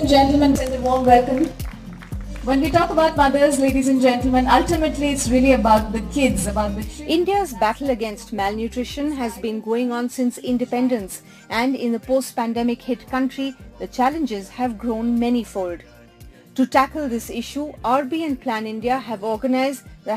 and gentlemen, and a warm welcome. When we talk about mothers, ladies and gentlemen, ultimately it's really about the kids, about the children. India's battle against malnutrition has been going on since independence, and in the post-pandemic hit country, the challenges have grown manyfold. To tackle this issue, RB and Plan India have organized the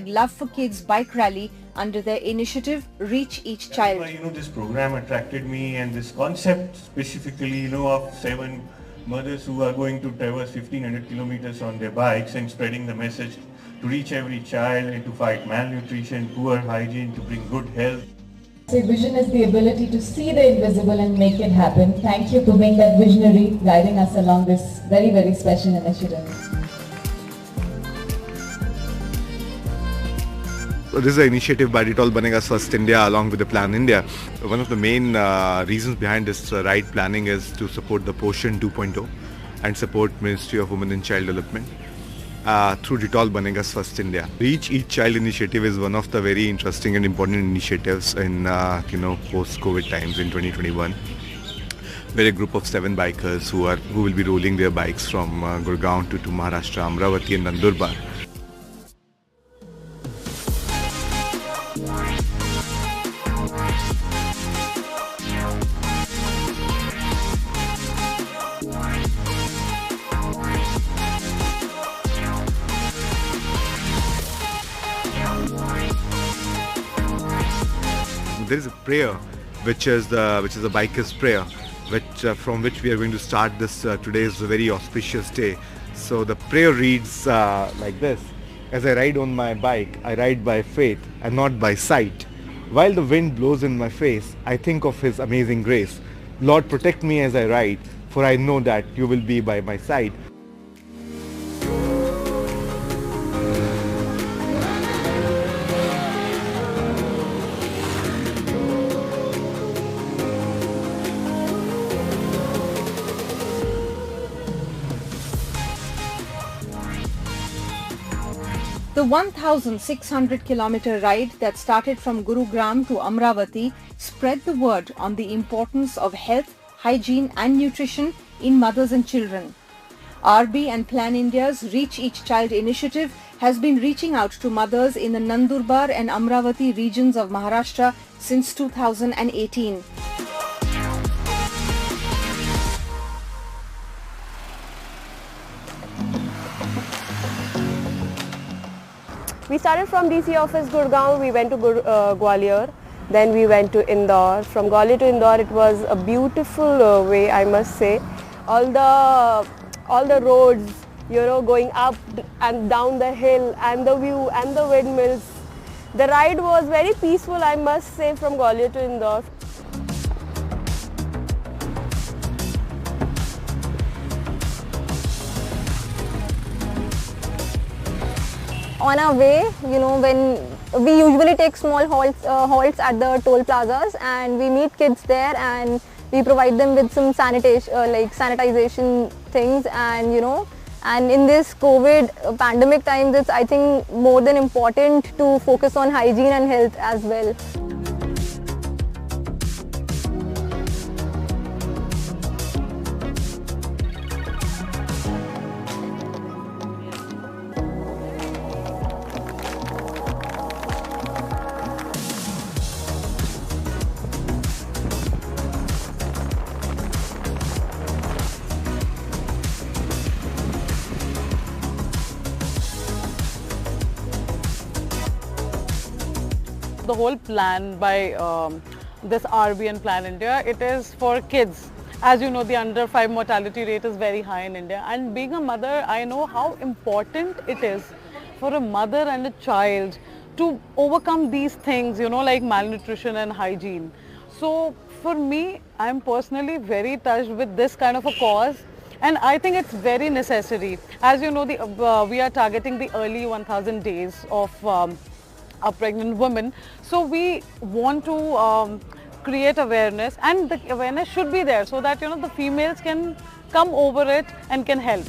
#Love for Kids bike rally under their initiative Reach Each Child. This program attracted me, and this concept specifically, of 7 mothers who are going to traverse 1500 kilometers on their bikes and spreading the message to reach every child and to fight malnutrition, poor hygiene, to bring good health. Vision is the ability to see the invisible and make it happen. Thank you for being that visionary, guiding us along this very, very special initiative. This is an initiative by Detol Banega Swasth India along with the Plan India. One of the main reasons behind this right planning is to support the Poshan 2.0 and support Ministry of Women and Child Development through Detol Banega Swasth India. Reach Each Child initiative is one of the very interesting and important initiatives in post-COVID times in 2021. We're a group of 7 bikers who will be rolling their bikes from Gurgaon to Maharashtra, Amravati and Nandurbar. There is a prayer, which is the biker's prayer, from which we are going to start this today's very auspicious day. So the prayer reads like this: As I ride on my bike, I ride by faith and not by sight. While the wind blows in my face, I think of His amazing grace. Lord, protect me as I ride, for I know that You will be by my side. The 1,600-kilometer ride that started from Gurugram to Amravati spread the word on the importance of health, hygiene and nutrition in mothers and children. RB and Plan India's Reach Each Child initiative has been reaching out to mothers in the Nandurbar and Amravati regions of Maharashtra since 2018. We started from DC office Gurgaon, we went to Gwalior, then we went to Indore. From Gwalior to Indore it was a beautiful way, I must say. All the roads, going up and down the hill and the view and the windmills. The ride was very peaceful, I must say, from Gwalior to Indore. On our way, when we usually take small halts at the toll plazas, and we meet kids there and we provide them with some sanitization things, and and in this COVID pandemic times, it's I think more than important to focus on hygiene and health as well. The whole plan by this RB and Plan India, it is for kids. As you know, the under 5 mortality rate is very high in India, and being a mother, I know how important it is for a mother and a child to overcome these things, like malnutrition and hygiene. So for me, I'm personally very touched with this kind of a cause, and I think it's very necessary. As you know, we are targeting the early 1000 days of a pregnant woman. So we want to create awareness, and the awareness should be there so that the females can come over it and can help.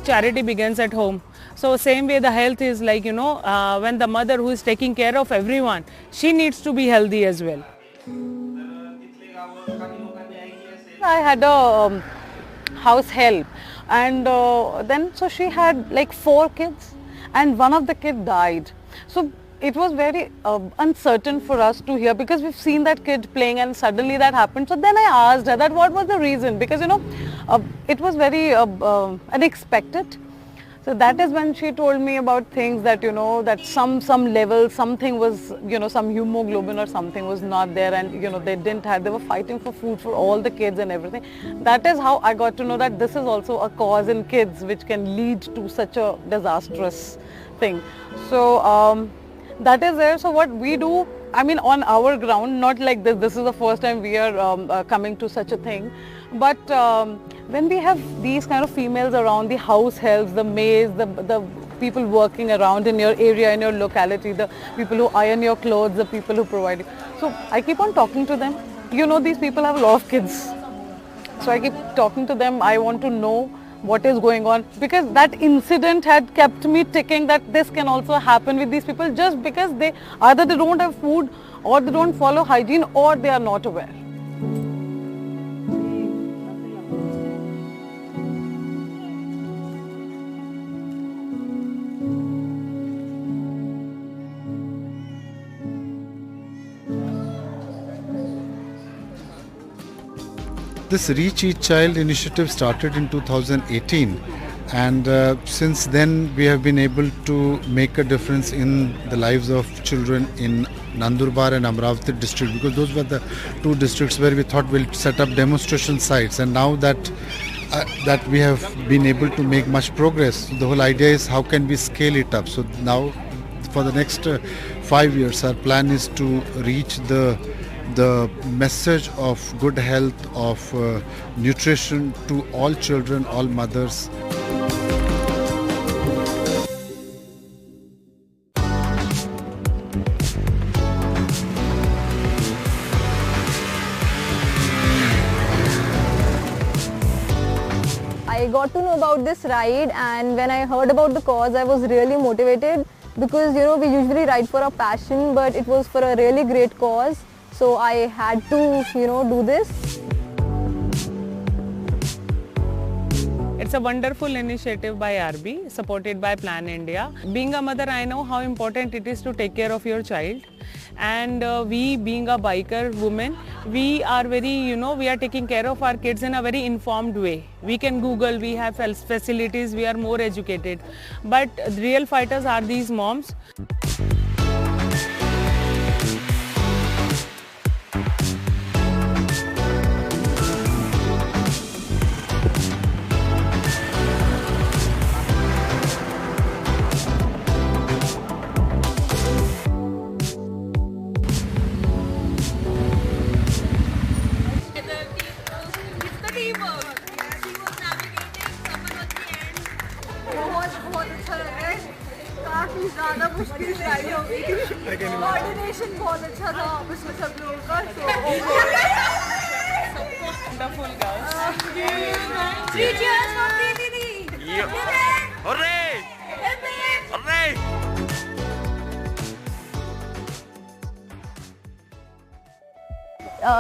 Charity begins at home. So same way the health is like, when the mother who is taking care of everyone, she needs to be healthy as well. I had a house help, and then so she had like 4 kids, and one of the kids died. So it was very uncertain for us to hear, because we've seen that kid playing and suddenly that happened. So then I asked her that what was the reason, because it was very unexpected. So that is when she told me about things that that some level something was, some hemoglobin or something was not there, and they were fighting for food for all the kids and everything. That is how I got to know that this is also a cause in kids which can lead to such a disastrous thing. So that is there. So what we do, I mean, on our ground, not like this is the first time we are coming to such a thing, but when we have these kind of females around, the house helps, the maids, the people working around in your area, in your locality, the people who iron your clothes, the people who provide you. So I keep on talking to them. These people have a lot of kids. So I keep talking to them. I want to know what is going on, because that incident had kept me ticking that this can also happen with these people, just because either they don't have food, or they don't follow hygiene, or they are not aware. This Reach Each Child initiative started in 2018, and since then we have been able to make a difference in the lives of children in Nandurbar and Amravati district, because those were the 2 districts where we thought we'll set up demonstration sites, and now that we have been able to make much progress, the whole idea is how can we scale it up. So now for the next 5 years our plan is to reach the message of good health, of nutrition to all children, all mothers. I got to know about this ride, and when I heard about the cause, I was really motivated, because we usually ride for a passion, but it was for a really great cause. So I had to, do this. It's a wonderful initiative by RB, supported by Plan India. Being a mother, I know how important it is to take care of your child. And we, being a biker woman, we are very, we are taking care of our kids in a very informed way. We can Google, we have facilities, we are more educated. But the real fighters are these moms. Coordination बहुत अच्छा था आपस में सब लोगों का, Wonderful girls. Three cheers for Didi. Hooray! Hooray!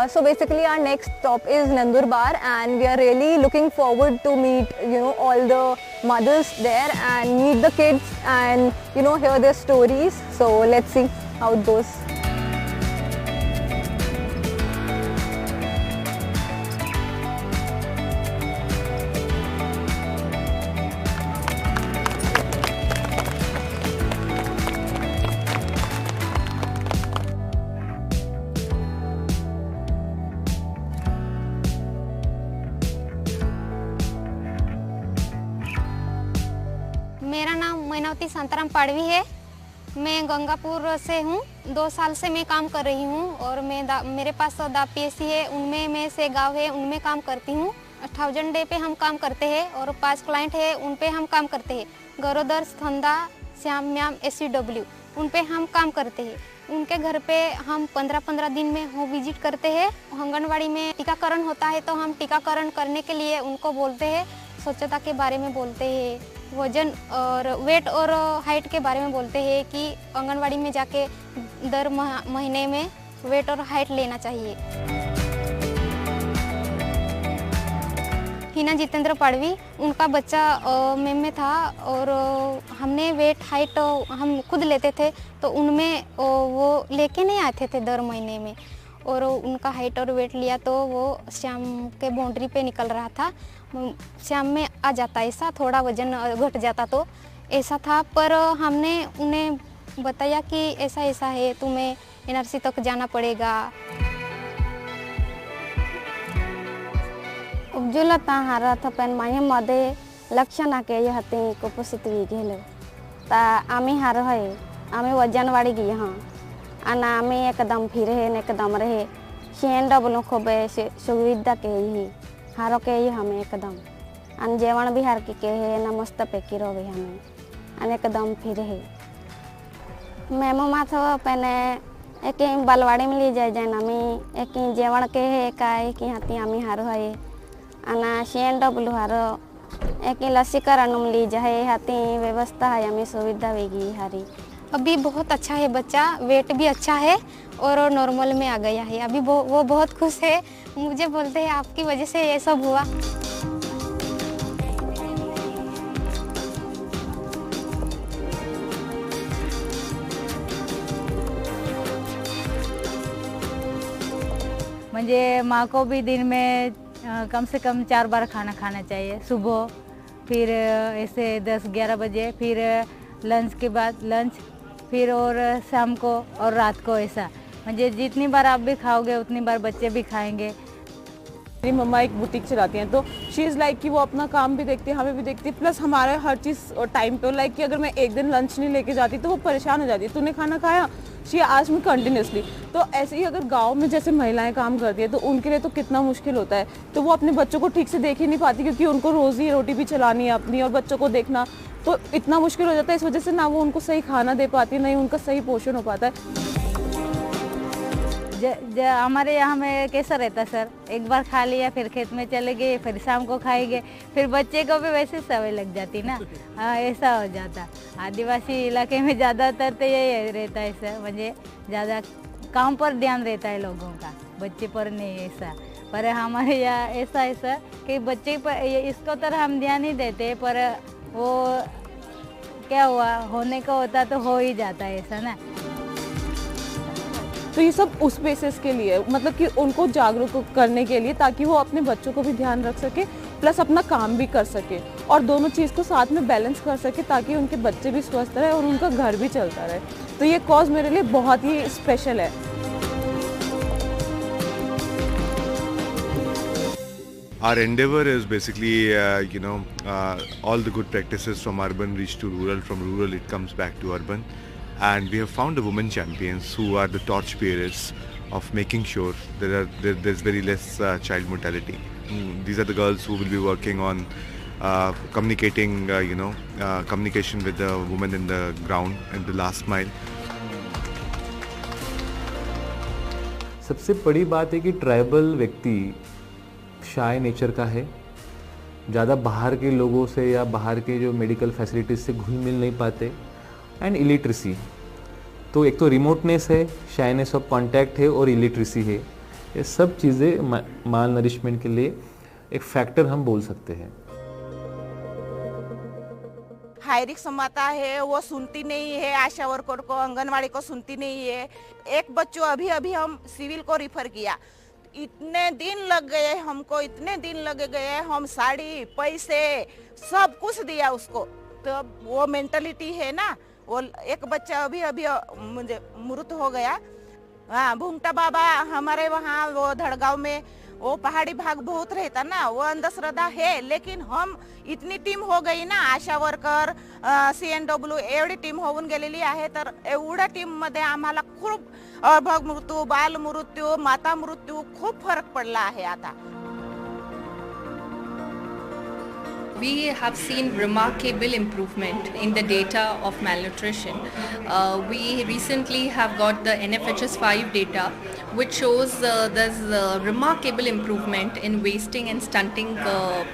So basically our next stop is Nandurbar, and we are really looking forward to meet all the mothers there and meet the kids and hear their stories. So let's see how it goes. मेरा नाम मैनावती शांताराम पाड़वी है। मैं गंगापुर से हूँ। 2 साल से मैं काम कर रही हूँ और मेरे पास दाप पीएससी है, उनमें मैं से गाँव है उनमें काम करती हूँ। 1000 डे पे हम काम करते हैं और 5 क्लाइंट है उन पे हम काम करते हैं। गरोदर, स्तनदा, श्याम म्याम, SCW उन पे हम काम करते हैं। उनके घर पे हम 15-15 दिन में होम विजिट करते हैं। आंगनवाड़ी में टीकाकरण होता है तो हम टीकाकरण करने के लिए उनको बोलते हैं। स्वच्छता के बारे में बोलते हैं, वजन और वेट और हाइट के बारे में बोलते हैं कि आंगनवाड़ी में जाके दर महीने में वेट और हाइट लेना चाहिए। हिना जितेंद्र पाड़वी, उनका बच्चा में था और हमने वेट हाइट हम खुद लेते थे, तो उनमें वो लेके नहीं आते थे दर महीने में, और उनका हाइट और वेट लिया तो वो शाम के बाउंड्री पे निकल रहा था, शाम में आ जाता, ऐसा थोड़ा वजन घट जाता तो ऐसा था। पर हमने उन्हें बताया कि ऐसा ऐसा है, तुम्हें एनआरसी तक जाना पड़ेगा। उपजुलता हारा थपेन माये मदे लक्षण आके ये हते कुपोषित भी गेलो ता आमी हार है आमी वजन वाड़ी गई हाँ आना आमी एकदम फिरे है एकदम रहे शेंडा बोलो खोबे सुविधा के ही हारो के ही हमें एकदम अन जेवण भी हार के है ना मस्त पेकी रो भी हमें अन एकदम फिरे है मेमो माथो पहने एक बलवाड़ी में ली जाए नामी एक जेवण के है का एक हाथी आमी हारो है आना शेंडा बोलो हारो एक लसीकरण ली जाए हाथी व्यवस्था है हमें सुविधा वेगी हारी। अभी बहुत अच्छा है बच्चा, वेट भी अच्छा है और नॉर्मल में आ गया है। अभी वो बहुत खुश है, मुझे बोलते हैं आपकी वजह से ये सब हुआ। मुझे माँ को भी दिन में कम से कम 4 बार खाना खाना चाहिए, सुबह फिर ऐसे 10-11 बजे, फिर लंच के बाद लंच, फिर और शाम को और रात को, ऐसा मुझे जितनी बार आप भी खाओगे उतनी बार बच्चे भी खाएंगे। मेरी मम्मा एक बुटीक चलाती हैं तो शी इज़ लाइक कि वो अपना काम भी देखती है, हमें भी देखती है, प्लस हमारे हर चीज़ टाइम पे, लाइक कि अगर मैं एक दिन लंच नहीं लेके जाती तो वो परेशान हो जाती है, तूने खाना खाया, शी आस्क्ड मी कंटिन्यूसली। तो ऐसे ही अगर गांव में जैसे महिलाएं काम करती है तो उनके लिए तो कितना मुश्किल होता है, तो वो अपने बच्चों को ठीक से देख ही नहीं पाती क्योंकि उनको रोज़ी रोटी भी चलानी है अपनी और बच्चों को देखना, तो इतना मुश्किल हो जाता है। इस वजह से ना वो उनको सही खाना दे पाती है, ना ही उनका सही पोषण हो पाता है। हमारे यहाँ में कैसा रहता सर, एक बार खा लिया फिर खेत में चले गए, फिर शाम को खाएंगे, फिर बच्चे को भी वैसे सवय लग जाती ना, ऐसा हो जाता। आदिवासी इलाके में ज़्यादातर तो यही रहता है सर, मुझे ज़्यादा काम पर ध्यान रहता है लोगों का, बच्चे पर नहीं ऐसा। पर हमारे यहाँ ऐसा है सर कि बच्चे पर इसको तरह हम ध्यान नहीं देते, पर वो क्या हुआ होने का होता तो हो ही जाता है ऐसा ना। तो ये सब उस बेसिस के लिए, मतलब कि उनको जागरूक करने के लिए, ताकि वो अपने बच्चों को भी ध्यान रख सके प्लस अपना काम भी कर सके और दोनों चीज़ को साथ में बैलेंस कर सके ताकि उनके बच्चे भी स्वस्थ रहे और उनका घर भी चलता रहे। तो ये कॉज मेरे लिए बहुत ही स्पेशल है। Our endeavor is basically, all the good practices from urban reach to rural, from rural it comes back to urban. And we have found the women champions who are the torch bearers of making sure there's very less child mortality. These are the girls who will be working on communicating, communication with the women in the ground and the last mile. सबसे बड़ी बात है कि tribal व्यक्ति shy nature का है, ज़्यादा बाहर के लोगों से या बाहर के जो मेडिकल फैसिलिटीज़ से घुल मिल नहीं पाते, एंड इलिटरेसी। तो एक तो रिमोटनेस है, शाइनेस ऑफ कांटेक्ट है और इलिटरेसी है, ये सब चीज़ें माल नरिशमेंट के लिए एक फैक्टर हम बोल सकते हैं। हाई रिस्क माता है वो सुनती नहीं है, आशा वर्कर को, आंगनवाड़ी को सुनती नहीं है। एक बच्चों अभी हम सिविल को रिफर किया, इतने दिन लग गए हमको, इतने दिन लग गए, हम साड़ी पैसे सब कुछ दिया उसको। तो वो मेंटलिटी है ना, वो एक बच्चा अभी मुझे मृत हो गया। हाँ, भूंगटा बाबा हमारे वहाँ वो धड़गांव में वो पहाड़ी भाग बहुत रहता ना, वो अंधश्रद्धा है, लेकिन हम इतनी टीम हो गई ना, आशा वर्कर, CNW एवढी टीम होऊन गेलेली आहे, तर एवढ्या टीम मध्ये आम्हाला खूप भाग मृत्यू, बाल मृत्यू, माता मृत्यू खूप फरक पडला आहे आता। We have seen remarkable improvement in the data of malnutrition. We recently have got the NFHS 5 data, which shows there's remarkable improvement in wasting and stunting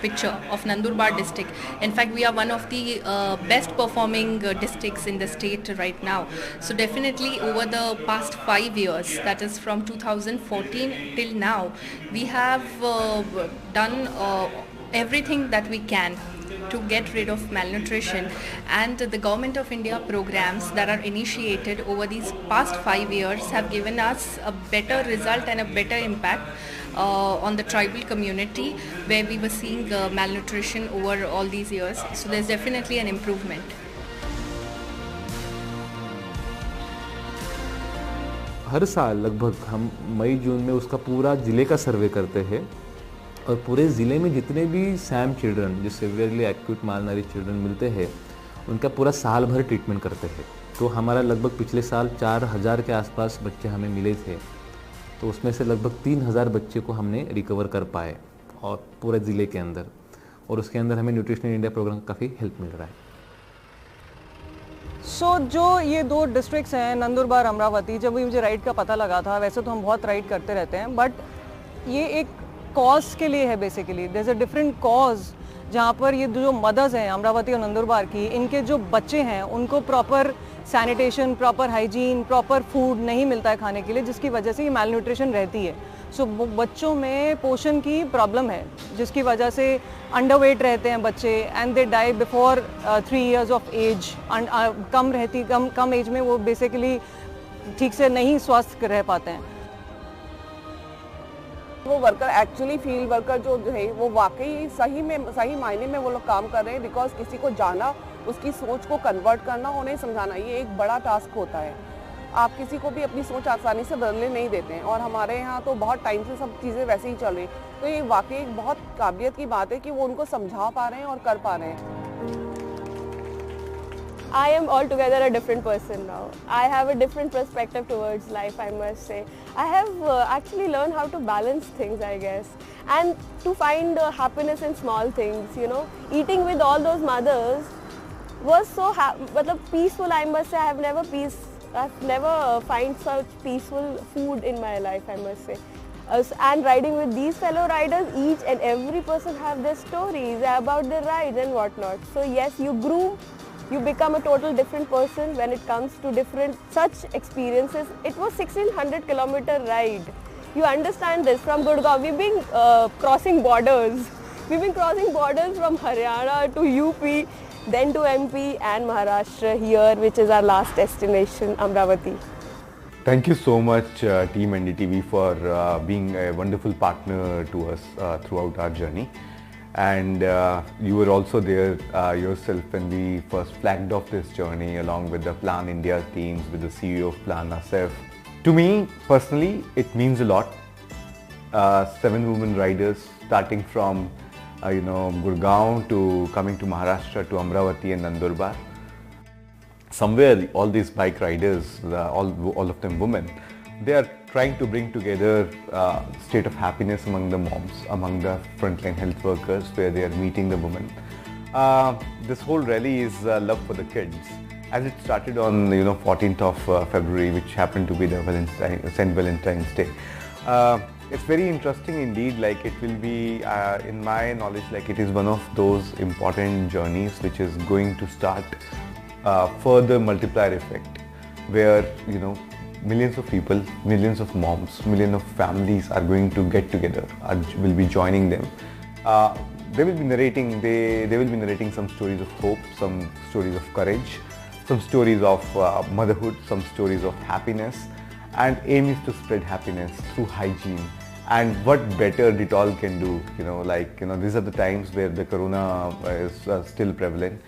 picture of Nandurbar district. In fact, we are one of the best performing districts in the state right now. So definitely over the past 5 years, that is from 2014 till now, we have done everything that we can to get rid of malnutrition, and the Government of India programs that are initiated over these past 5 years have given us a better result and a better impact on the tribal community, where we were seeing malnutrition over all these years. So there's definitely an improvement. हर साल लगभग हम मई जून में उसका पूरा ज़िले का सर्वे करते हैं और पूरे ज़िले में जितने भी सैम चिल्ड्रन जो सिवियरली एक्यूट मालनरिश चिल्ड्रन मिलते हैं उनका पूरा साल भर ट्रीटमेंट करते हैं। तो हमारा लगभग पिछले साल 4000 के आसपास बच्चे हमें मिले थे, तो उसमें से लगभग 3000 बच्चे को हमने रिकवर कर पाए और पूरे ज़िले के अंदर, और उसके अंदर हमें न्यूट्रिशन इंडिया प्रोग्राम काफ़ी हेल्प मिल रहा है। जो ये 2 डिस्ट्रिक्ट्स हैं नंदुरबार अमरावती, जब मुझे राइड का पता लगा था, वैसे तो हम बहुत राइड करते रहते हैं, बट ये एक कॉज के लिए है basically. There is a different cause जहाँ पर ये जो मदर्स हैं अमरावती और नंदुरबार की, इनके जो बच्चे हैं उनको proper sanitation, proper hygiene, proper food नहीं मिलता है खाने के लिए, जिसकी वजह से ये मैल न्यूट्रिशन रहती है। सो बच्चों में पोषण की प्रॉब्लम है, जिसकी वजह से अंडरवेट रहते हैं बच्चे and they die before 3 years of age. कम एज में वो बेसिकली ठीक से नहीं स्वस्थ रह पाते हैं। वो वर्कर एक्चुअली फील्ड वर्कर जो है वो वाकई सही मायने में वो लोग काम कर रहे हैं, बिकॉज किसी को जाना, उसकी सोच को कन्वर्ट करना, उन्हें समझाना, ये एक बड़ा टास्क होता है। आप किसी को भी अपनी सोच आसानी से बदलने नहीं देते हैं, और हमारे यहाँ तो बहुत टाइम से सब चीज़ें वैसे ही चल रही, तो ये वाकई एक बहुत काबिलियत की बात है कि वो उनको समझा पा रहे हैं और कर पा रहे हैं। I am altogether a different person now. I have a different perspective towards life, I must say. I have actually learned how to balance things, I guess, and to find happiness in small things. You know, eating with all those mothers was so peaceful, I must say. I've never find such peaceful food in my life, I must say. And riding with these fellow riders, each and every person have their stories about their rides and whatnot. So yes, you become a total different person when it comes to different such experiences. It was 1600-kilometer ride. You understand this from Gurgaon. We've been crossing borders. We've been crossing borders from Haryana to UP, then to MP and Maharashtra here, which is our last destination, Amravati. Thank you so much, Team NDTV, for being a wonderful partner to us throughout our journey. And you were also there yourself when we first flagged off this journey along with the Plan India teams, with the CEO of Plan, Asif. To me personally, it means a lot. 7 women riders starting from Gurgaon to coming to Maharashtra to Amravati and Nandurbar. Somewhere all these bike riders, all of them women, they are trying to bring together state of happiness among the moms, among the frontline health workers, where they are meeting the women. This whole rally is love for the kids, as it started on 14th of February, which happened to be the St. Valentine's Day. It's very interesting indeed. Like, it will be, in my knowledge, like it is one of those important journeys which is going to start further multiplier effect, where millions of people, millions of moms, millions of families are going to get together, will be joining them. They will be narrating some stories of hope, some stories of courage, some stories of motherhood, some stories of happiness, and aim is to spread happiness through hygiene. And what better Dettol can do, these are the times where the corona is still prevalent.